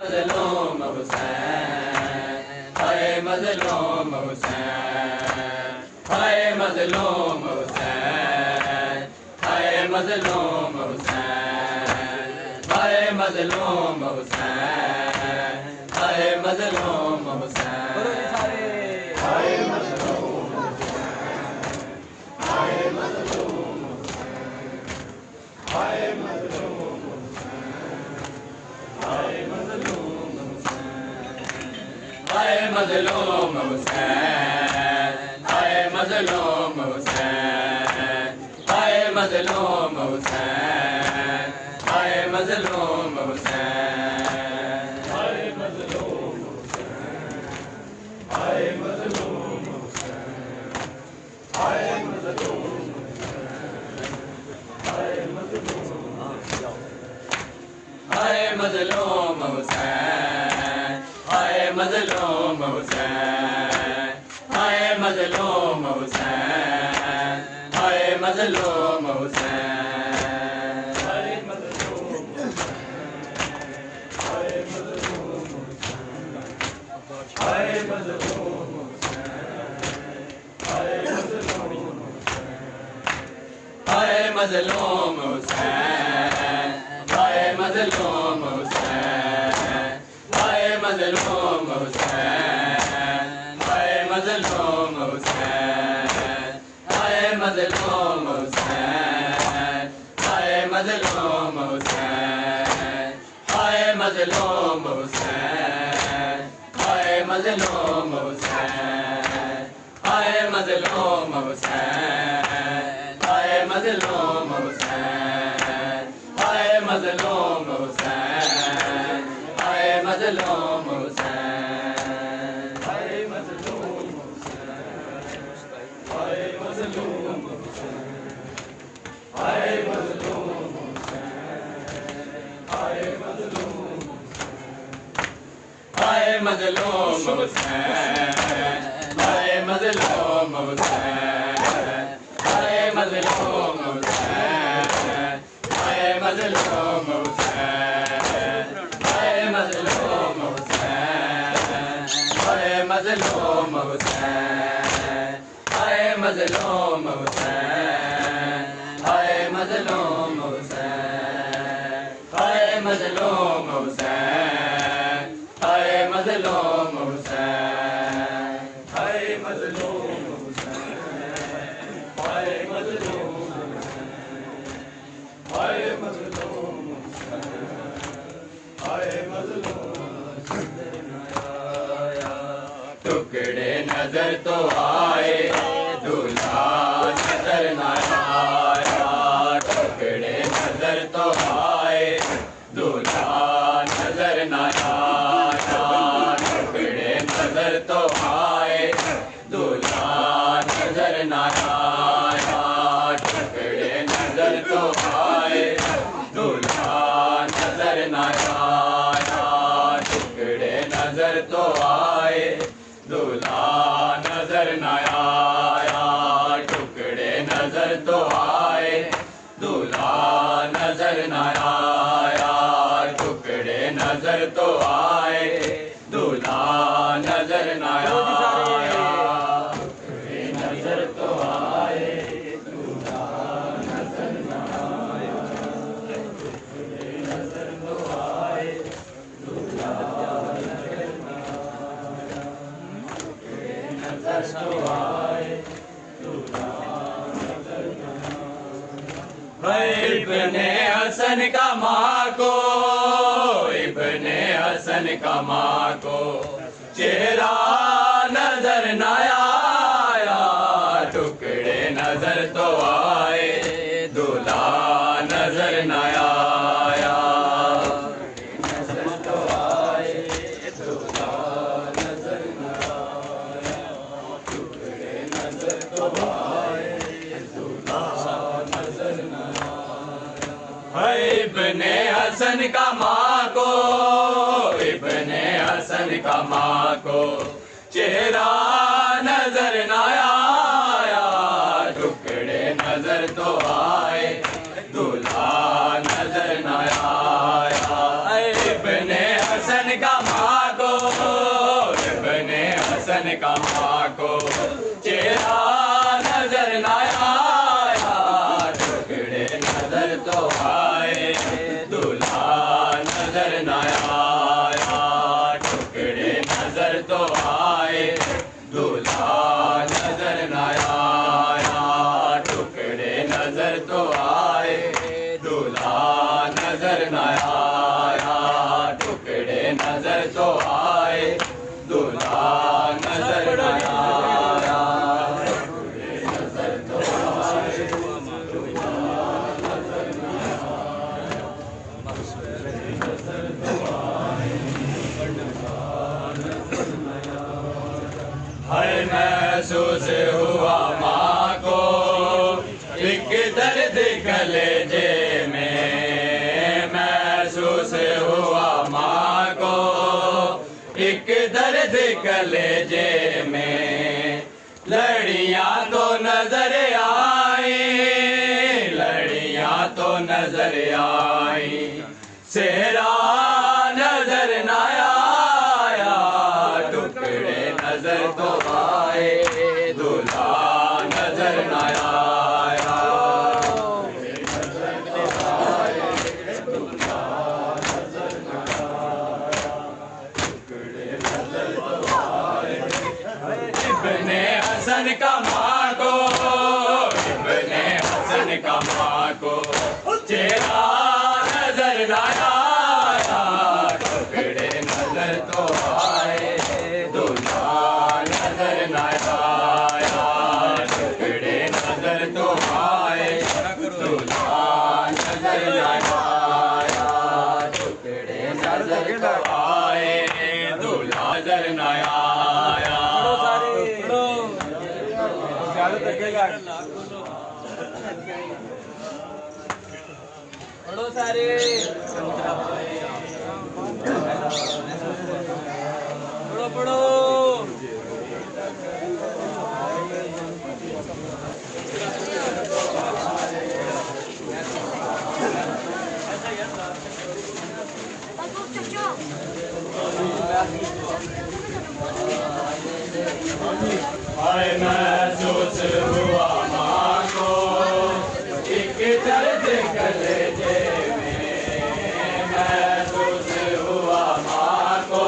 मज़लूम हुसैन, हाय मज़लूम हुसैन, हाय मज़लूम हुसैन, हाय मज़लूम हुसैन, हाय मज़लूम हुसैन, हाय मज़लूम हुसैन, हाय मज़लूम हुसैन, हाय मज़लूम हुसैन, हाय मज़लूम हाय मज़लूम हुसैन, हाय मज़लूम हुसैन, हाय मज़लूम हुसैन, हाय मज़लूम हुसैन, हाय मज़लूम हुसैन, हाय मज़लूम हुसैन, हाय मज़लूम हुसैन, हाय मज़लूम हाय मज़लूम हुसैन, हाय मज़लूम हुसैन, हाय मज़लूम हुसैन, हाय मज़लूम हुसैन, हाय मज़लूम हाय मज़लूम हाय मज़लूम हाय मज़लूम हाय मज़लूम हुसैन, हाय मज़लूम हुसैन, हाय मज़लूम हुसैन, हाय मज़लूम हुसैन, हाय मज़लूम हुसैन, हाय मज़लूम हुसैन, हाय मज़लूम हुसैन, हाय मज़लूम हुसैन, हाय मज़लूम हुसैन, हाय मज़लूम हुसैन, हाय मज़लूम हुसैन, हाय मज़लूम हुसैन, हाय मज़लूम हुसैन, हाय मज़लूम हुसैन, हाय मज़लूम हुसैन, हाय मज़लूम हाय मज़लूम हुसैन, हाय मज़लूम हुसैन, हाय मज़लूम हुसैन, हाय मज़लूम हुसैन, हाय मज़लूम हुसैन, हाय मज़लूम हुसैन, हाय मज़लूम हुसैन, हाय मज़लूम हुसैन, हाय मज़लूम हुसैन, हाय मज़लूम हुसैन, हाय मज़लूम हुसैन, हाय मज़लूम हाय मज़लूम हाय मज़लूम टुकड़े नजर तो आए, दूल्हा नजर न आया, टुकड़े नजर तो आए, दूल्हा नजर न आया, टुकड़े नजर तो आए, दूल्हा नजर न आया, टुकड़े नजर तो आए, दूल्हा नजर न आया, टुकड़े नजर तो आए, दूल्हा नजर न आया, टुकड़े नजर तो आए, दूल्हा नजर न आया, टुकड़े नजर तो आए, दूल्हा नजर न आया, टुकड़े नजर तो आए, दूल्हा नजर न आया, टुकड़े नजर तो आए, दूल्हा नजर न आया, टुकड़े नजर तो आए, दूल्हा नजर न आया। इब्ने हसन का माँ को, इब्ने हसन का माँ को चेहरा नजर न आया, टुकड़े नजर तो आए, दूल्हा नजर न आया, नजर तो आए, दूल्हा नजर न आया, टुकड़े नजर तो आए, दूल्हा नजर न आया। इब्ने हसन का माँ को, इब्ने हसन का माँ को चेहरा नजर न आया, टुकड़े नजर तो आए, दूल्हा नजर न आया। इब्ने हसन का माँ को, इब्ने हसन का माँ को चेहरा नजर न आया, टुकड़े नजर तो आए दूल्हा नजर न आया, टुकड़े नजर तो आए दूल्हा नजर न आया, टुकड़े नजर तो आए दूल्हा नजर न आया, टुकड़े नजर तो आए दूल्हा नजर न आया, टुकड़े नजर तो आए हर महसूस हुआ माँ को एक दर्द कलेजे में, महसूस हुआ माँ को एक दर्द कलेजे में, लड़ियाँ तो नजर आई, लड़ियाँ तो नजर आई, सेहरा नजर न आया, टुकड़े नजर तो आए दूल्हा नजर न आया, इब्ने हसन का माँ को, इब्ने हसन का माँ को चेहरा नजर न आया, टुकड़े नजर तो आए दूल्हा नजर न आया, टुकड़े नजर तो आए दूल्हा नजर न आया, टुकड़े नजर तो आए दूल्हा नजर न आया। पढ़ो सारे, पढ़ो पढ़ो। हाय महसूस हुआ माँ को एक दर्द कलेजे में, महसूस हुआ माँ को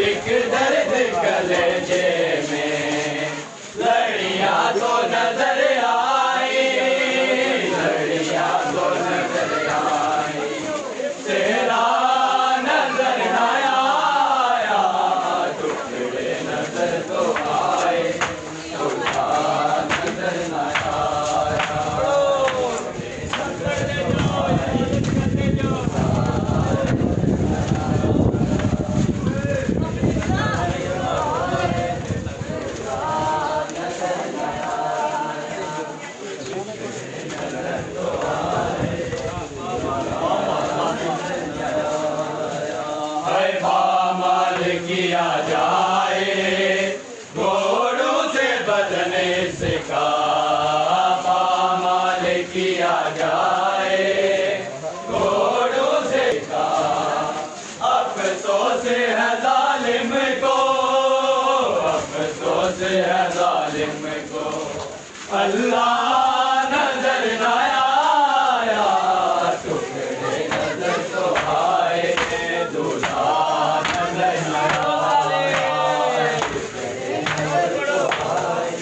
एक दर्द कलेजे में, लड़ियाँ तो नजर आई, लड़ियाँ तो नजर आई, तेरा नजर न आया, टुकड़े नजर तो आए दूल्हा नजर न आया। है पामाल किया जाए घोड़ों से बदने सिखा, पामाल किया जाए घोड़ों से सिखा, अफसोस है जालिम को, अफसोस है जालिम को, अल्लाह नजर न आया, टुकड़े नजर तो आए दूल्हा नजर न आया, टुकड़े नजर तो आए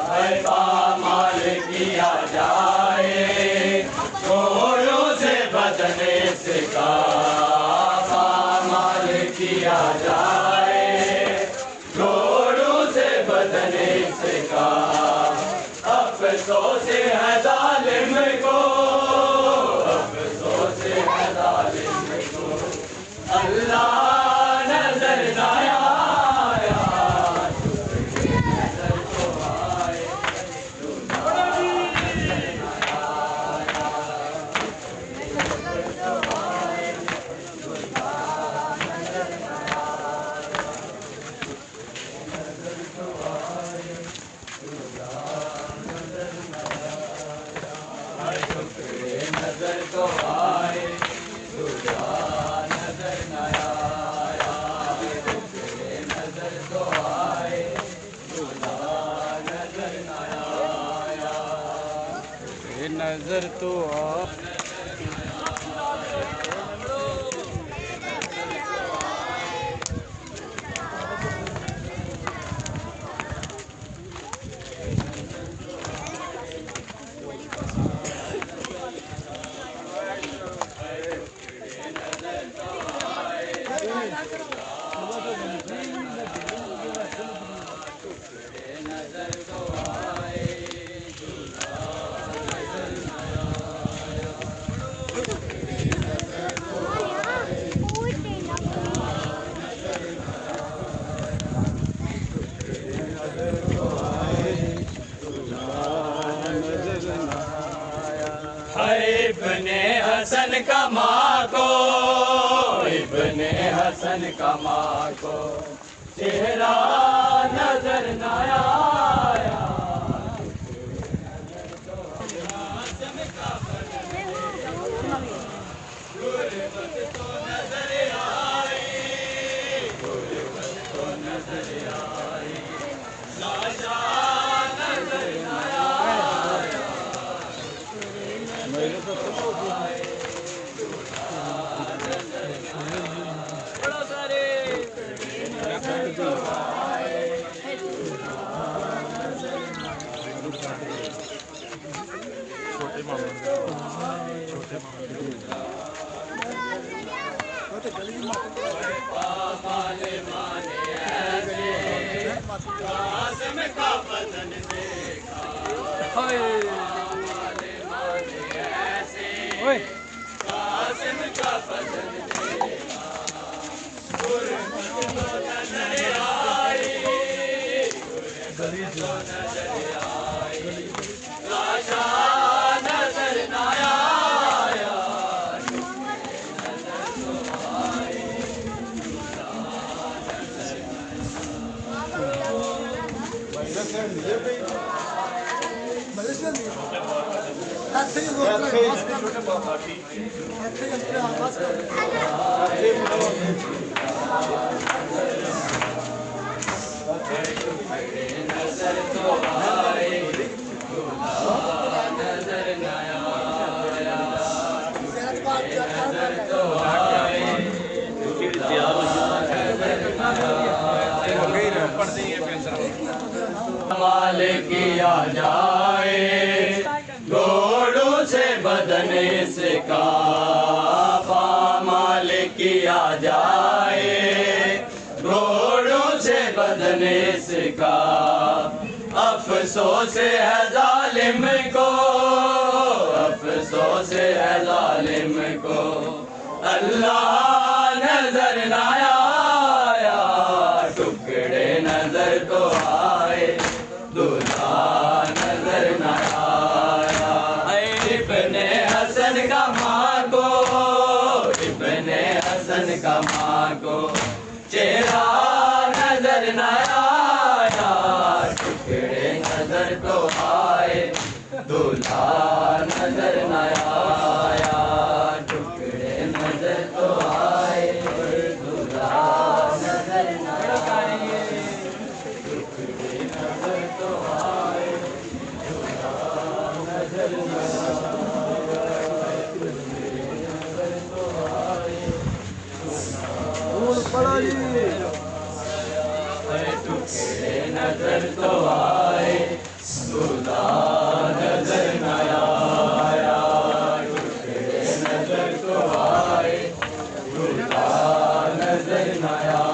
है पामाल किया जाए घोड़ों से बदने सिखा, पामाल किया जाए घोड़ों से बदने सिखा, अफसोस है जालिम को, अफसोस है जालिम को, अल्लाह नजर न आया, टुकड़े नजर तो आए दूल्हा नजर न आया, नजर तो आ। इब्ने हसन कमा को, इब्ने हसन कमा को चेहरा नजर न आया। गुरबत तो नजर आई, गुरबत तो नजर आई, लाशा नजर न आया। बड़ा सारे छोटे मामा माने माने ऐसे कासिम का बदन देखा, माने माने ऐसे कासिम का बदन देखा। गुरबत तो नजर आई, गुरबत तो नजर आई, लाशा नजर न आया। नजर तो आए, नजर न आया, नजर तो आए, माल किया जाए घोड़ों से बदन इसका, पामाल किया जाए घोड़ों से बदन इसका। अफसोस है जालिम को, अफसोस है जालिम को, अल्लाह नजर न आया। टुकड़े नजर तो आए, दूल्हा नजर न आया। इब्ने हसन का माँ को, इब्ने हसन का माँ को चेहरा नजर न आया। टुकड़े नजर तो आए, दूल्हा नजर न आया। टुकड़े नजर तो आए, दूल्हा नजर न आया। टुकड़े नजर तो आए, दूल्हा नजर न आया। टुकड़े नजर तो आए, दूल्हा नजर न आया। टुकड़े नजर तो आए, दूल्हा नजर न आया। टुकड़े नजर तो आए, दूल्हा नजर न आया।